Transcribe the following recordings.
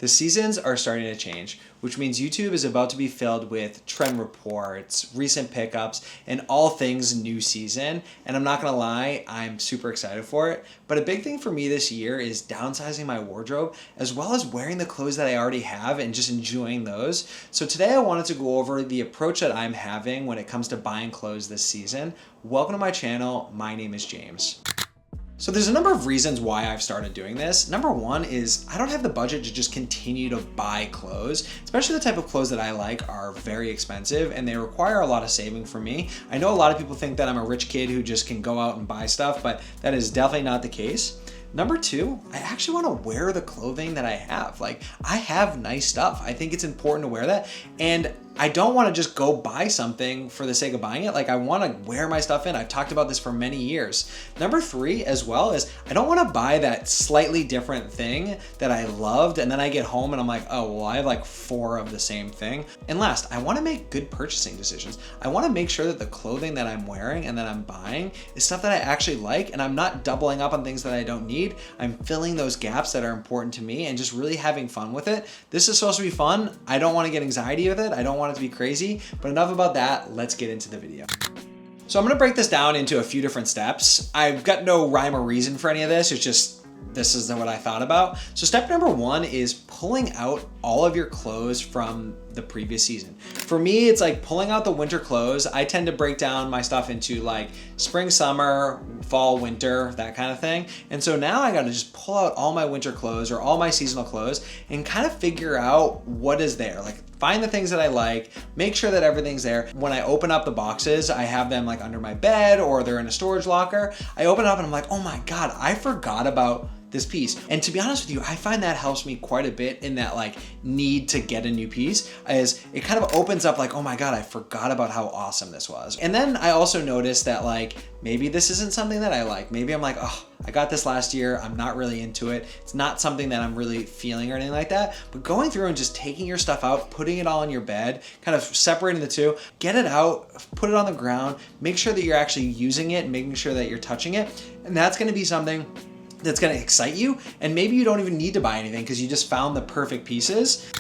The seasons are starting to change, which means YouTube is about to be filled with trend reports, recent pickups, and all things new season. And I'm not gonna lie, I'm super excited for it. But a big thing for me this year is downsizing my wardrobe, as well as wearing the clothes that I already have and just enjoying those. So today I wanted to go over the approach that I'm having when it comes to buying clothes this season. Welcome to my channel. My name is James. So there's a number of reasons why I've started doing this. Number one is I don't have the budget to just continue to buy clothes, especially the type of clothes that I like are very expensive and they require a lot of saving from me. I know a lot of people think that I'm a rich kid who just can go out and buy stuff, but that is definitely not the case. Number two, I actually want to wear the clothing that I have. Like, I have nice stuff. I think it's important to wear that. And I don't want to just go buy something for the sake of buying it. Like, I want to wear my stuff in. I've talked about this for many years. Number three as well is I don't want to buy that slightly different thing that I loved and then I get home and I'm like, oh, well, I have like 4 of the same thing. And last, I want to make good purchasing decisions. I want to make sure that the clothing that I'm wearing and that I'm buying is stuff that I actually like, and I'm not doubling up on things that I don't need. I'm filling those gaps that are important to me and just really having fun with it. This is supposed to be fun. I don't want to get anxiety with it. I don't want it to be crazy, but enough about that. Let's get into the video. So I'm gonna break this down into a few different steps. I've got no rhyme or reason for any of this. It's just, this is what I thought about. So step number one is pulling out all of your clothes from the previous season. For me, it's like pulling out the winter clothes. I tend to break down my stuff into like spring, summer, fall, winter, that kind of thing. And so now I gotta just pull out all my winter clothes or all my seasonal clothes and kind of figure out what is there. Like, find the things that I like, make sure that everything's there. When I open up the boxes, I have them like under my bed or they're in a storage locker. I open it up and I'm like, oh my God, I forgot about this piece. And to be honest with you, I find that helps me quite a bit in that like need to get a new piece, as it kind of opens up like, oh my God, I forgot about how awesome this was. And then I also noticed that like, maybe this isn't something that I like. Maybe I'm like, oh, I got this last year. I'm not really into it. It's not something that I'm really feeling or anything like that. But going through and just taking your stuff out, putting it all on your bed, kind of separating the two, get it out, put it on the ground, make sure that you're actually using it, making sure that you're touching it. And that's gonna be something that's gonna excite you. And maybe you don't even need to buy anything because you just found the perfect pieces.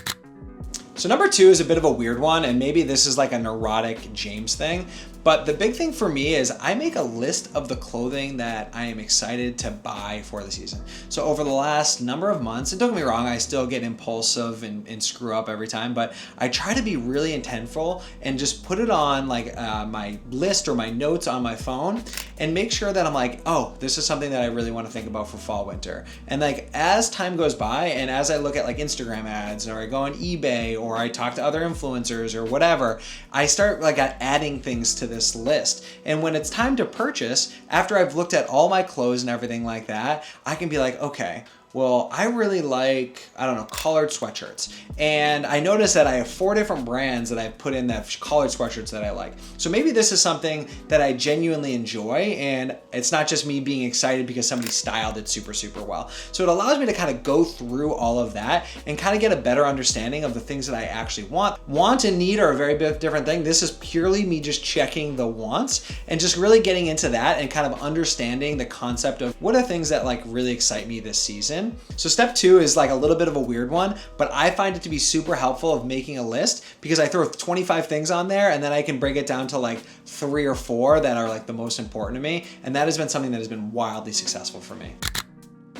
So number two is a bit of a weird one, and maybe this is like a neurotic James thing, but the big thing for me is I make a list of the clothing that I am excited to buy for the season. So over the last number of months, and don't get me wrong, I still get impulsive and screw up every time, but I try to be really intentful and just put it on like my list or my notes on my phone and make sure that I'm like, oh, this is something that I really want to think about for fall, winter. And like as time goes by and as I look at like Instagram ads or I go on eBay or I talk to other influencers or whatever, I start like adding things to this list. And when it's time to purchase, after I've looked at all my clothes and everything like that, I can be like, okay, well, I really like, I don't know, collared sweatshirts. And I noticed that I have 4 different brands that I've put in that collared sweatshirts that I like. So maybe this is something that I genuinely enjoy, and it's not just me being excited because somebody styled it super, super well. So it allows me to kind of go through all of that and kind of get a better understanding of the things that I actually want. Want and need are a very bit different thing. This is purely me just checking the wants and just really getting into that and kind of understanding the concept of what are things that like really excite me this season. So step two is like a little bit of a weird one, but I find it to be super helpful of making a list because I throw 25 things on there and then I can break it down to like 3 or 4 that are like the most important to me. And that has been something that has been wildly successful for me.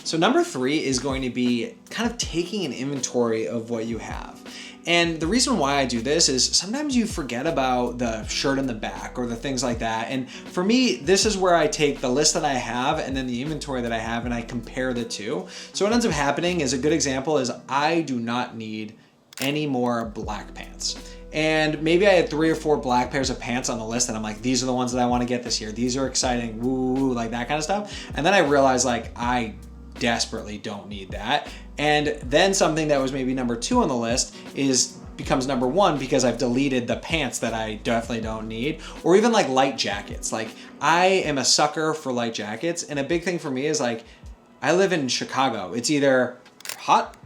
So number 3 is going to be kind of taking an inventory of what you have. And the reason why I do this is sometimes you forget about the shirt in the back or the things like that. And for me, this is where I take the list that I have and then the inventory that I have and I compare the two. So what ends up happening is a good example is I do not need any more black pants. And maybe I had 3 or 4 black pairs of pants on the list and I'm like, these are the ones that I want to get this year. These are exciting, woo, like that kind of stuff. And then I realized like I desperately don't need that. And then something that was maybe number 2 on the list becomes number 1 because I've deleted the pants that I definitely don't need, or even like light jackets. Like I am a sucker for light jackets. And a big thing for me is like, I live in Chicago. It's either hot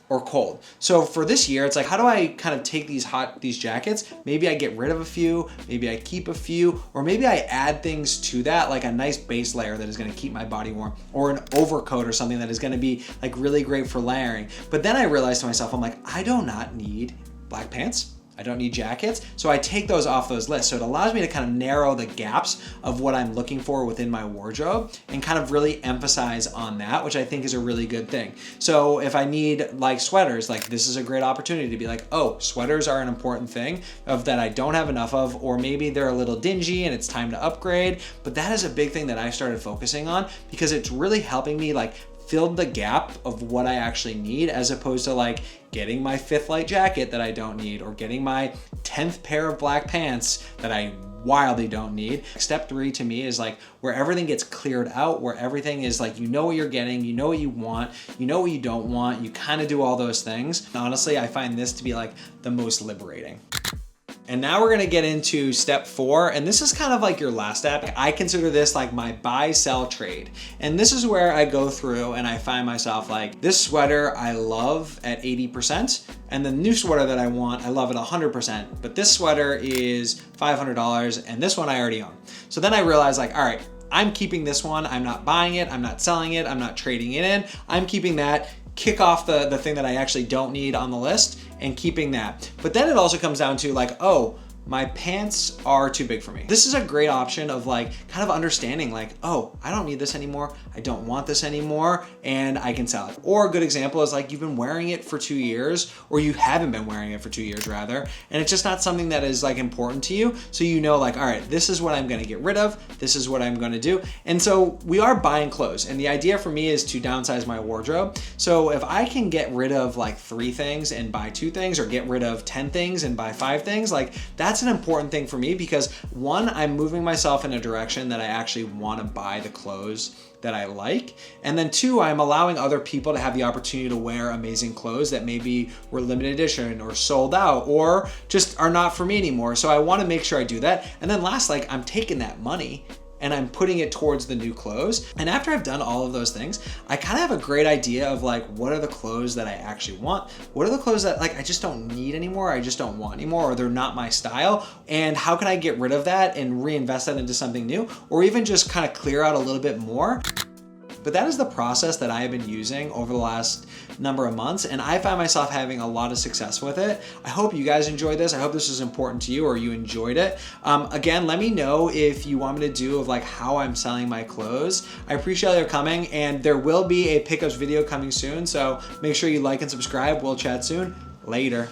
or cold. So for this year, it's like, how do I kind of take these jackets? Maybe I get rid of a few, maybe I keep a few, or maybe I add things to that, like a nice base layer that is gonna keep my body warm, or an overcoat or something that is gonna be like really great for layering. But then I realized to myself, I'm like, I do not need black pants. I don't need jackets. So I take those off those lists. So it allows me to kind of narrow the gaps of what I'm looking for within my wardrobe and kind of really emphasize on that, which I think is a really good thing. So if I need like sweaters, like this is a great opportunity to be like, oh, sweaters are an important thing that I don't have enough of, or maybe they're a little dingy and it's time to upgrade. But that is a big thing that I started focusing on because it's really helping me like filled the gap of what I actually need, as opposed to like getting my 5th light jacket that I don't need, or getting my 10th pair of black pants that I wildly don't need. Step 3 to me is like where everything gets cleared out, where everything is like, you know what you're getting, you know what you want, you know what you don't want, you kind of do all those things. Honestly, I find this to be like the most liberating. And now we're gonna get into step 4, and this is kind of like your last step. I consider this like my buy, sell, trade. And this is where I go through and I find myself like, this sweater I love at 80%, and the new sweater that I want, I love at 100%, but this sweater is $500 and this one I already own. So then I realize like, all right, I'm keeping this one, I'm not buying it, I'm not selling it, I'm not trading it in, I'm keeping that, kick off the thing that I actually don't need on the list and keeping that. But then it also comes down to like, oh, my pants are too big for me. This is a great option of like kind of understanding like, oh, I don't need this anymore. I don't want this anymore, and I can sell it. Or a good example is like you've been wearing it for 2 years, or you haven't been wearing it for 2 years rather, and it's just not something that is like important to you. So you know like, all right, this is what I'm gonna get rid of. This is what I'm gonna do. And so we are buying clothes, and the idea for me is to downsize my wardrobe. So if I can get rid of like 3 things and buy 2 things, or get rid of 10 things and buy 5 things, like that's an important thing for me, because 1, I'm moving myself in a direction that I actually want to buy the clothes that I like. And then 2, I'm allowing other people to have the opportunity to wear amazing clothes that maybe were limited edition or sold out or just are not for me anymore. So I want to make sure I do that. And then last, like I'm taking that money and I'm putting it towards the new clothes. And after I've done all of those things, I kind of have a great idea of like, what are the clothes that I actually want? What are the clothes that like I just don't need anymore, I just don't want anymore, or they're not my style? And how can I get rid of that and reinvest that into something new? Or even just kind of clear out a little bit more. But that is the process that I have been using over the last number of months, and I find myself having a lot of success with it. I hope you guys enjoyed this. I hope this was important to you, or you enjoyed it. Again, let me know if you want me to do of like how I'm selling my clothes. I appreciate your coming, and there will be a pickups video coming soon, so make sure you like and subscribe. We'll chat soon. Later.